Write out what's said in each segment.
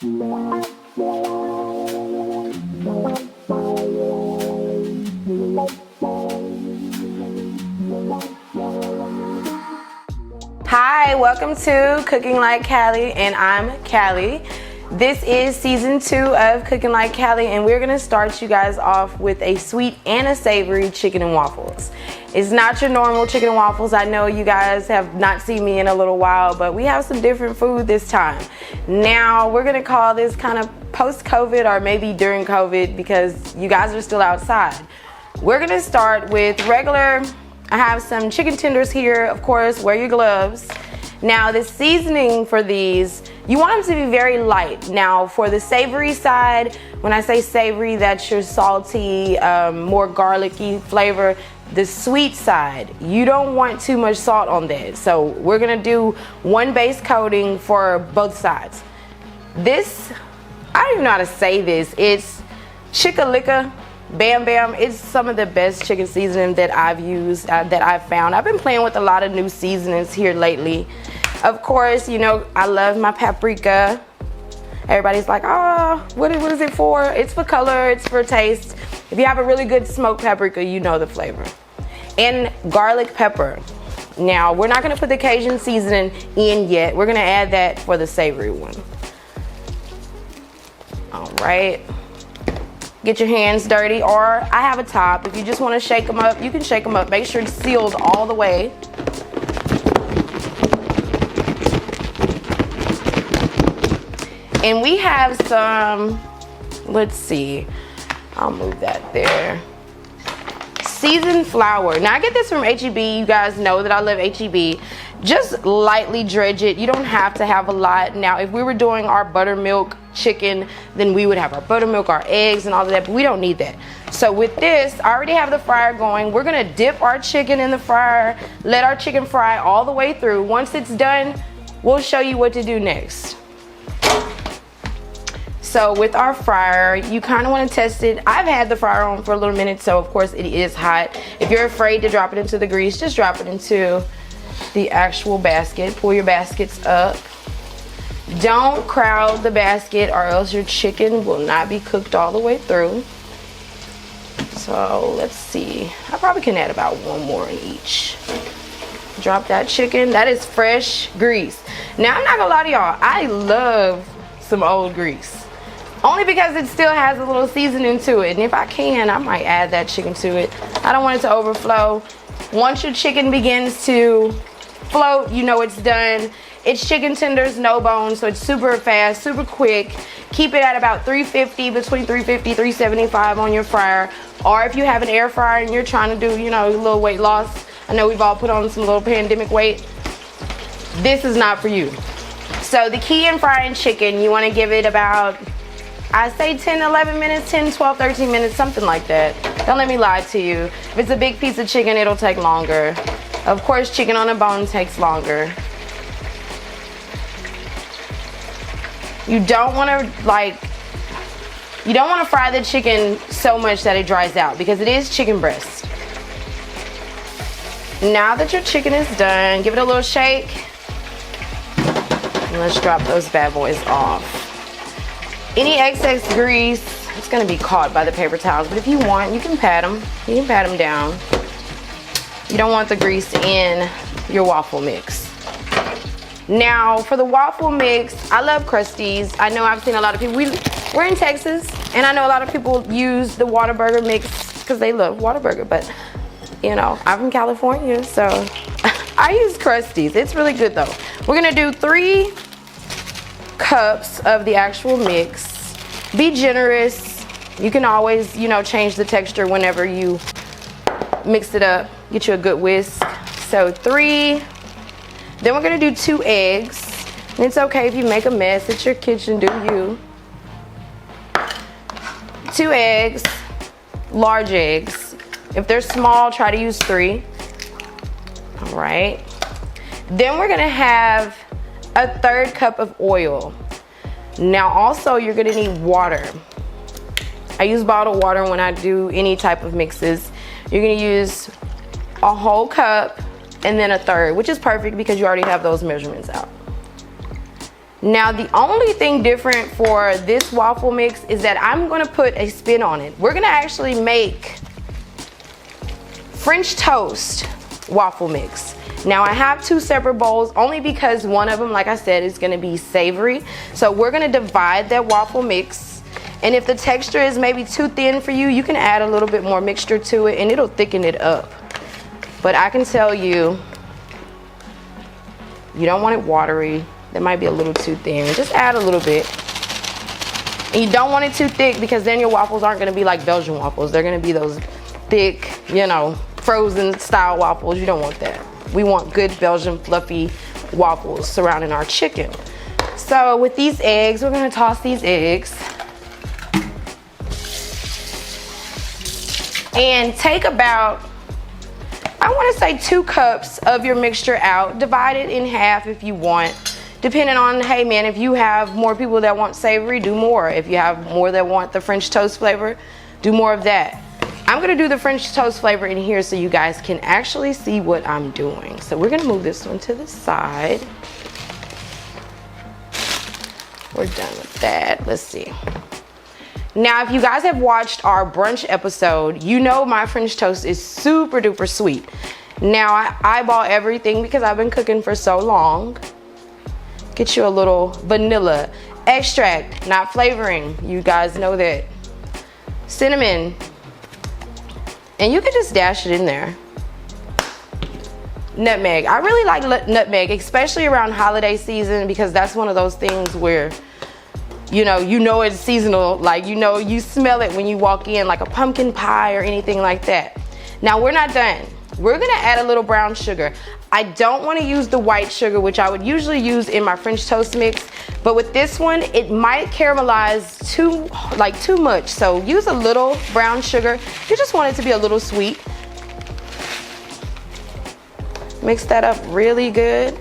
Hi, welcome to Cooking Like Callie, and I'm Callie. This is season 2 of Cooking Like Callie, and we're gonna start you guys off with a sweet and a savory chicken and waffles. It's not your normal chicken and waffles. I know you guys have not seen me in a little while, but we have some different food this time. Now, we're gonna call this kind of post-COVID or maybe during COVID because you guys are still outside. We're gonna start with regular. I have some chicken tenders here, of course, wear your gloves. Now the seasoning for these, you want them to be very light. Now for the savory side, when I say savory, that's your salty, more garlicky flavor. The sweet side, you don't want too much salt on that. So we're gonna do one base coating for both sides. This, I don't even know how to say this, it's Chicka Bam Bam. It's some of the best chicken seasoning that I've used, that I've found. I've been playing with a lot of new seasonings here lately. Of course, you know, I love my paprika. Everybody's like, oh, what is it for? It's for color, it's for taste. If you have a really good smoked paprika, you know the flavor. And garlic pepper. Now, we're not gonna put the Cajun seasoning in yet. We're gonna add that for the savory one. All right. Get your hands dirty, or I have a top. If you just want to shake them up, you can shake them up. Make sure it's sealed all the way. And we have some, let's see, I'll move that there. Seasoned flour. Now I get this from H-E-B. You guys know that I love H-E-B. Just lightly dredge it. You don't have to have a lot. Now if we were doing our buttermilk chicken, then we would have our buttermilk, our eggs and all of that, but we don't need that. So with this, I already have the fryer going. We're gonna dip our chicken in the fryer, let our chicken fry all the way through. Once it's done, we'll show you what to do next. So with our fryer, you kind of want to test it. I've had the fryer on for a little minute, so of course it is hot. If you're afraid to drop it into the grease, just drop it into the actual basket. Pull your baskets up. Don't crowd the basket or else your chicken will not be cooked all the way through. So let's see. I probably can add about one more in each. Drop that chicken. That is fresh grease. Now I'm not gonna lie to y'all, I love some old grease. Only because it still has a little seasoning to it. And if I can, I might add that chicken to it. I don't want it to overflow. Once your chicken begins to float, you know it's done. It's chicken tenders, no bones, so it's super fast, super quick. Keep it at about 350, between 350, 375 on your fryer. Or if you have an air fryer and you're trying to do, you know, a little weight loss. I know we've all put on some little pandemic weight. This is not for you. So the key in frying chicken, you want to give it about, I say 10, 11 minutes, 10, 12, 13 minutes, something like that. Don't let me lie to you. If it's a big piece of chicken, it'll take longer. Of course, chicken on a bone takes longer. You don't want to fry the chicken so much that it dries out because it is chicken breast. Now that your chicken is done, give it a little shake. And let's drop those bad boys off. Any excess grease, it's gonna be caught by the paper towels, but if you want, you can pat them. You can pat them down. You don't want the grease in your waffle mix. Now, for the waffle mix, I love Krusties. I know I've seen a lot of people, we're in Texas, and I know a lot of people use the Whataburger mix because they love Whataburger, but you know, I'm from California, so I use Krusties. It's really good though. We're gonna do 3 cups of the actual mix. Be generous. You can always, you know, change the texture whenever you mix it up. Get you a good whisk. So 3. Then we're gonna do 2 eggs. And it's okay if you make a mess. It's your kitchen, do you. 2 eggs, large eggs. If they're small, try to use 3. All right. Then we're gonna have a 1/3 cup of oil. Now also you're gonna need water. I use bottled water when I do any type of mixes. You're gonna use a whole cup and then a 1/3, which is perfect because you already have those measurements out. Now the only thing different for this waffle mix is that I'm gonna put a spin on it. We're gonna actually make French toast waffle mix. Now I have two separate bowls only because one of them, like I said, is gonna be savory. So we're gonna divide that waffle mix. And if the texture is maybe too thin for you, you can add a little bit more mixture to it and it'll thicken it up. But I can tell you, you don't want it watery. That might be a little too thin. Just add a little bit. And you don't want it too thick because then your waffles aren't gonna be like Belgian waffles. They're gonna be those thick, you know, frozen style waffles. You don't want that. We want good Belgian fluffy waffles surrounding our chicken. So with these eggs, we're gonna toss these eggs. And take about, I wanna say 2 cups of your mixture out. Divide it in half if you want. Depending on, hey man, if you have more people that want savory, do more. If you have more that want the French toast flavor, do more of that. I'm gonna do the French toast flavor in here so you guys can actually see what I'm doing. So we're gonna move this one to the side. We're done with that. Let's see. Now, if you guys have watched our brunch episode, you know my French toast is super duper sweet. Now, I eyeball everything because I've been cooking for so long. Get you a little vanilla extract, not flavoring. You guys know that. Cinnamon. And you can just dash it in there. Nutmeg. I really like nutmeg, especially around holiday season because that's one of those things where you know it's seasonal, like you smell it when you walk in, like a pumpkin pie or anything like that. Now we're not done. We're gonna add a little brown sugar. I don't wanna use the white sugar, which I would usually use in my French toast mix, but with this one, it might caramelize too much. So use a little brown sugar. You just want it to be a little sweet. Mix that up really good.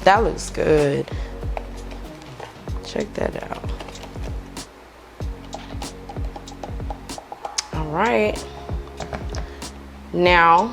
That looks good. Check that out. All right. Now,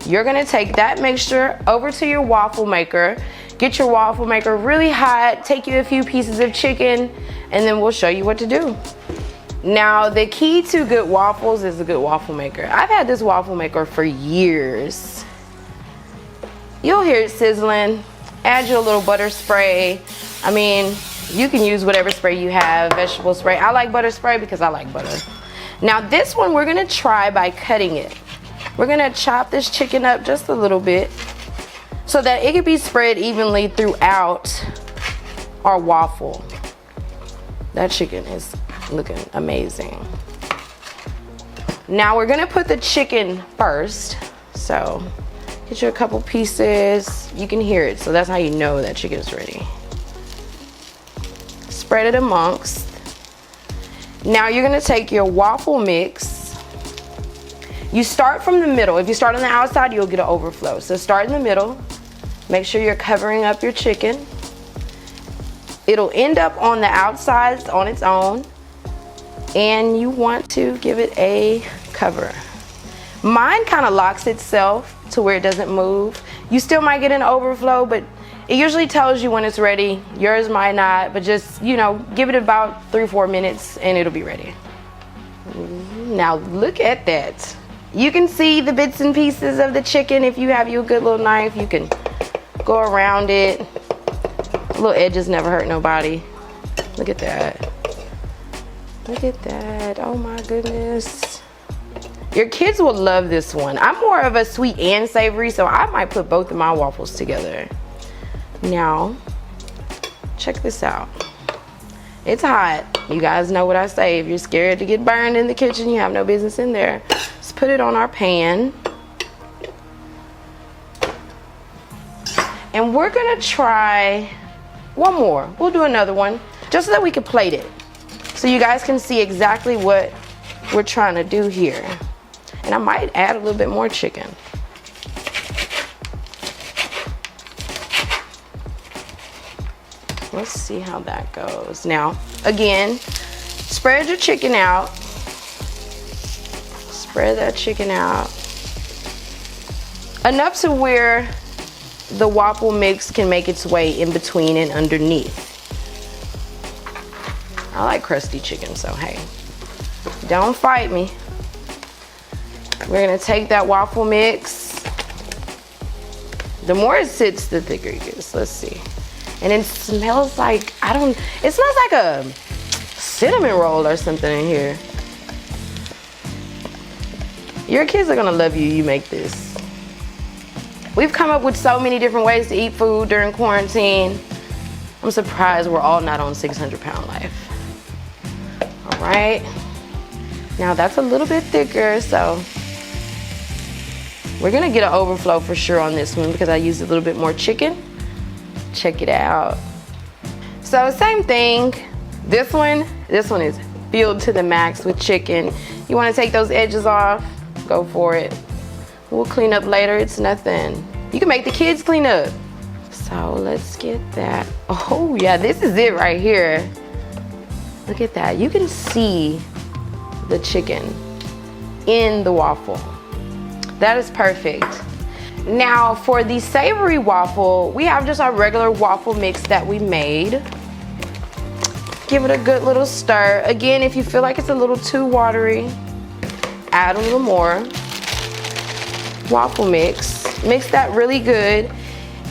you're gonna take that mixture over to your waffle maker. Get your waffle maker really hot, take you a few pieces of chicken, and then we'll show you what to do. Now, the key to good waffles is a good waffle maker. I've had this waffle maker for years. You'll hear it sizzling. Add your little butter spray. I mean, you can use whatever spray you have, vegetable spray. I like butter spray because I like butter. Now this one we're gonna try by cutting it. We're gonna chop this chicken up just a little bit so that it can be spread evenly throughout our waffle. That chicken is looking amazing. Now we're gonna put the chicken first. So get you a couple pieces. You can hear it, so that's how you know that chicken is ready. Spread it amongst. Now you're gonna take your waffle mix. You start from the middle. If you start on the outside, you'll get an overflow. So start in the middle. Make sure you're covering up your chicken. It'll end up on the outsides on its own. And you want to give it a cover. Mine kind of locks itself to where it doesn't move. You still might get an overflow, but it usually tells you when it's ready. Yours might not, but just, give it about 3 or 4 minutes and it'll be ready. Now look at that. You can see the bits and pieces of the chicken. If you have you a good little knife, you can go around it. Little edges never hurt nobody. Look at that. Look at that. Oh my goodness. Your kids will love this one. I'm more of a sweet and savory, so I might put both of my waffles together. Now, check this out. It's hot. You guys know what I say. If you're scared to get burned in the kitchen, you have no business in there. Let's put it on our pan. And we're gonna try one more. We'll do another one, just so that we can plate it. So you guys can see exactly what we're trying to do here. And I might add a little bit more chicken. Let's see how that goes. Now, again, spread your chicken out. Spread that chicken out. Enough to where the waffle mix can make its way in between and underneath. I like crusty chicken, so hey, don't fight me. We're gonna take that waffle mix. The more it sits, the thicker it gets. Let's see. And it smells like, it smells like a cinnamon roll or something in here. Your kids are gonna love you make this. We've come up with so many different ways to eat food during quarantine. I'm surprised we're all not on 600-pound life. All right, now that's a little bit thicker, so we're gonna get an overflow for sure on this one because I used a little bit more chicken. Check it out. So same thing, this one is filled to the max with chicken. You wanna take those edges off, go for it. We'll clean up later, it's nothing. You can make the kids clean up. So let's get that. Oh yeah, this is it right here. Look at that, you can see the chicken in the waffle. That is perfect. Now for the savory waffle, we have just our regular waffle mix that we made. Give it a good little stir. Again, if you feel like it's a little too watery, add a little more waffle mix. Mix that really good.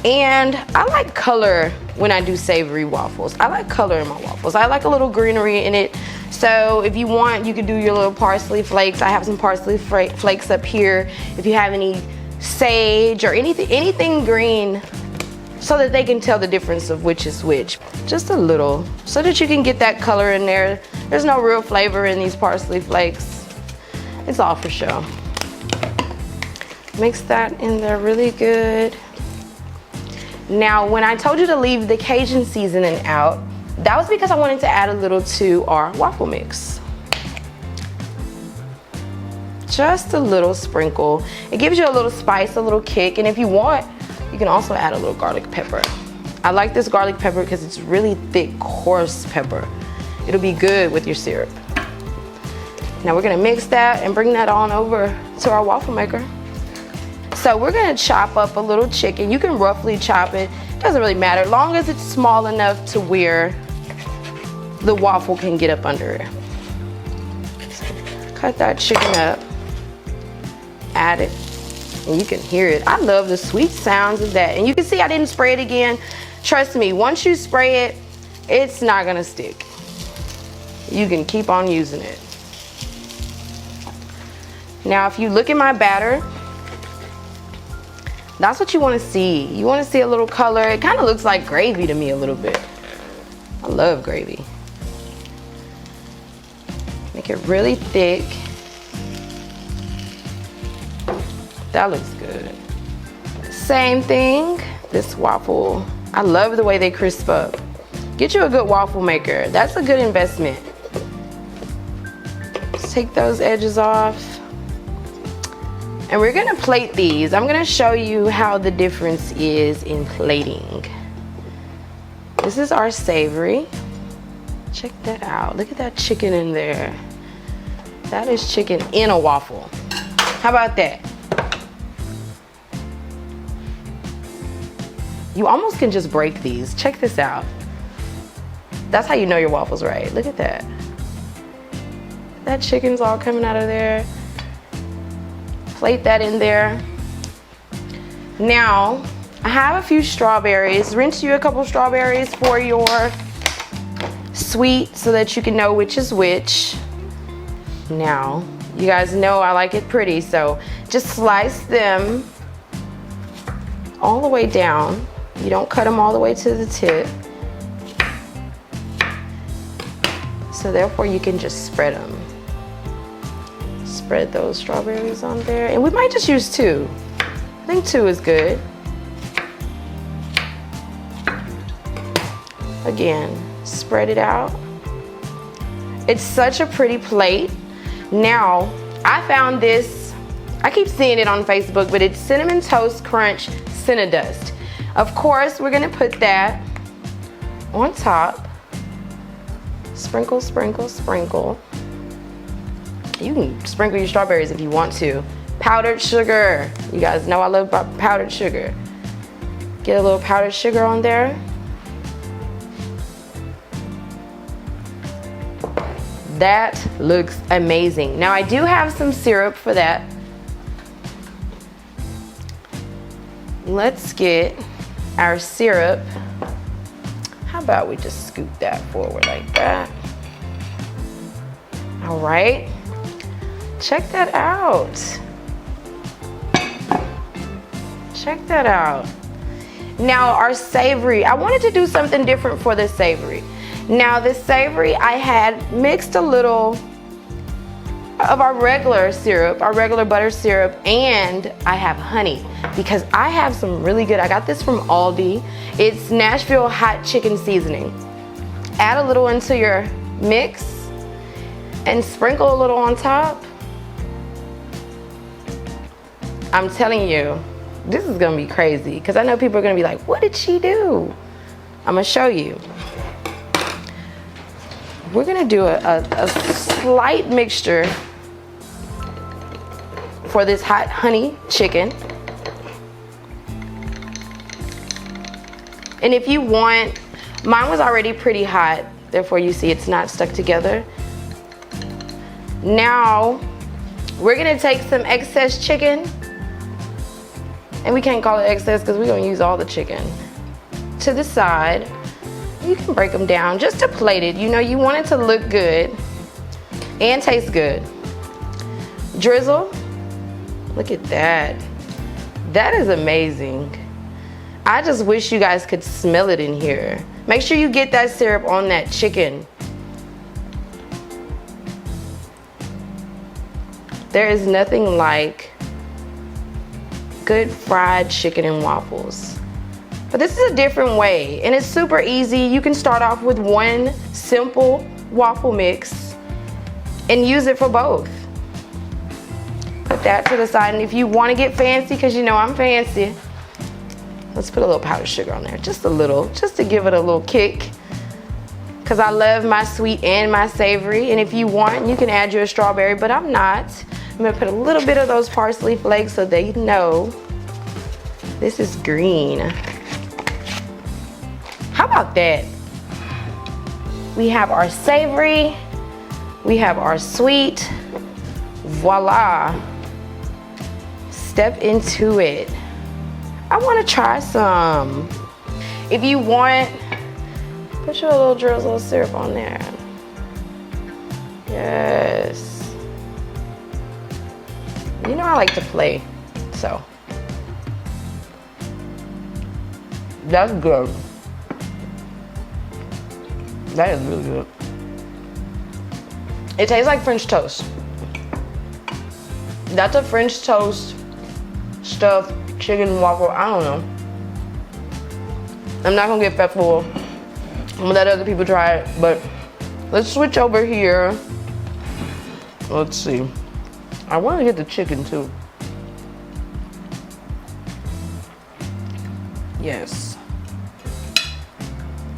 And I like color when I do savory waffles. I like color in my waffles. I like a little greenery in it. So if you want, you can do your little parsley flakes. I have some parsley flakes up here. If you have any sage or anything green, so that they can tell the difference of which is which. Just a little, so that you can get that color in there. There's no real flavor in these parsley flakes. It's all for show. Mix that in there really good. Now, when I told you to leave the Cajun seasoning out, that was because I wanted to add a little to our waffle mix. Just a little sprinkle. It gives you a little spice, a little kick, and if you want, you can also add a little garlic pepper. I like this garlic pepper because it's really thick, coarse pepper. It'll be good with your syrup. Now we're gonna mix that and bring that on over to our waffle maker. So we're gonna chop up a little chicken. You can roughly chop it, doesn't really matter, as long as it's small enough to where the waffle can get up under it. So cut that chicken up, add it, and you can hear it. I love the sweet sounds of that. And you can see I didn't spray it again. Trust me, once you spray it, it's not gonna stick. You can keep on using it. Now if you look at my batter, that's what you want to see. You want to see a little color. It kind of looks like gravy to me a little bit. I love gravy. Make it really thick. That looks good. Same thing, this waffle. I love the way they crisp up. Get you a good waffle maker. That's a good investment. Let's take those edges off. And we're gonna plate these. I'm gonna show you how the difference is in plating. This is our savory. Check that out. Look at that chicken in there. That is chicken in a waffle. How about that? You almost can just break these. Check this out. That's how you know your waffle's right. Look at that. That chicken's all coming out of there. Plate that in there. Now, I have a few strawberries. Rinse you a couple strawberries for your sweet so that you can know which is which. Now, you guys know I like it pretty, so just slice them all the way down. You don't cut them all the way to the tip. So therefore you can just spread them. Spread those strawberries on there, and we might just use 2. I think 2 is good. Again, spread it out. It's such a pretty plate. Now, I found this, I keep seeing it on Facebook, but it's Cinnamon Toast Crunch Cinnadust. Of course, we're gonna put that on top. Sprinkle, sprinkle, sprinkle. You can sprinkle your strawberries if you want to. Powdered sugar. You guys know I love powdered sugar. Get a little powdered sugar on there. That looks amazing. Now I do have some syrup for that. Let's get our syrup. How about we just scoop that forward like that? All right, check that out. Check that out. Now our savory, I wanted to do something different for this savory. Now this savory, I had mixed a little of our regular syrup, our regular butter syrup, and I have honey because I have some really good, I got this from Aldi. It's Nashville hot chicken seasoning. Add a little into your mix and sprinkle a little on top. I'm telling you, this is gonna be crazy because I know people are gonna be like, what did she do? I'm gonna show you. We're gonna do a slight mixture for this hot honey chicken. And if you want, mine was already pretty hot, therefore you see it's not stuck together. Now, we're gonna take some excess chicken, and we can't call it excess because we're gonna use all the chicken, to the side. You can break them down just to plate it. You know, you want it to look good and taste good. Drizzle. Look at that. That is amazing. I just wish you guys could smell it in here. Make sure you get that syrup on that chicken. There is nothing like good fried chicken and waffles. But this is a different way, and it's super easy. You can start off with one simple waffle mix and use it for both. Put that to the side, and if you want to get fancy, because you know I'm fancy, let's put a little powdered sugar on there, just a little, just to give it a little kick, because I love my sweet and my savory. And if you want, you can add your strawberry, but I'm not. I'm gonna put a little bit of those parsley flakes so they know this is green. How about that? We have our savory, we have our sweet. Voila. Step into it. I want to try some. If you want, put your little drizzle of syrup on there. Yes. You know I like to play, so. That's good. That is really good. It tastes like French toast. That's a French toast stuffed chicken waffle. I don't know. I'm not gonna get fat full. I'm gonna let other people try it, but let's switch over here. Let's see. I want to get the chicken too. Yes.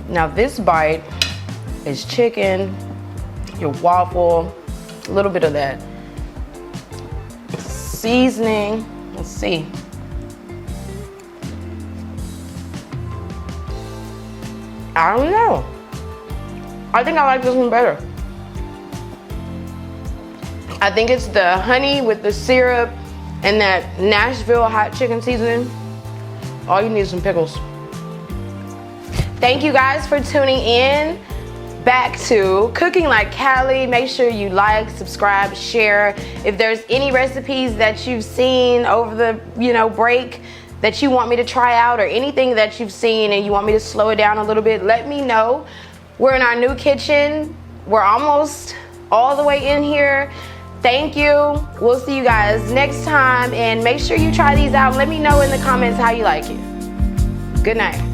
Now this bite is chicken, your waffle, a little bit of that seasoning. Let's see. I don't know. I think I like this one better. I think it's the honey with the syrup and that Nashville hot chicken seasoning. All you need is some pickles. Thank you guys for tuning in back to Cooking Like Callie. Make sure you like, subscribe, share. If there's any recipes that you've seen over the break that you want me to try out, or anything that you've seen and you want me to slow it down a little bit, let me know. We're in our new kitchen. We're almost all the way in here. Thank you. We'll see you guys next time, and make sure you try these out. Let me know in the comments how you like it. Good night.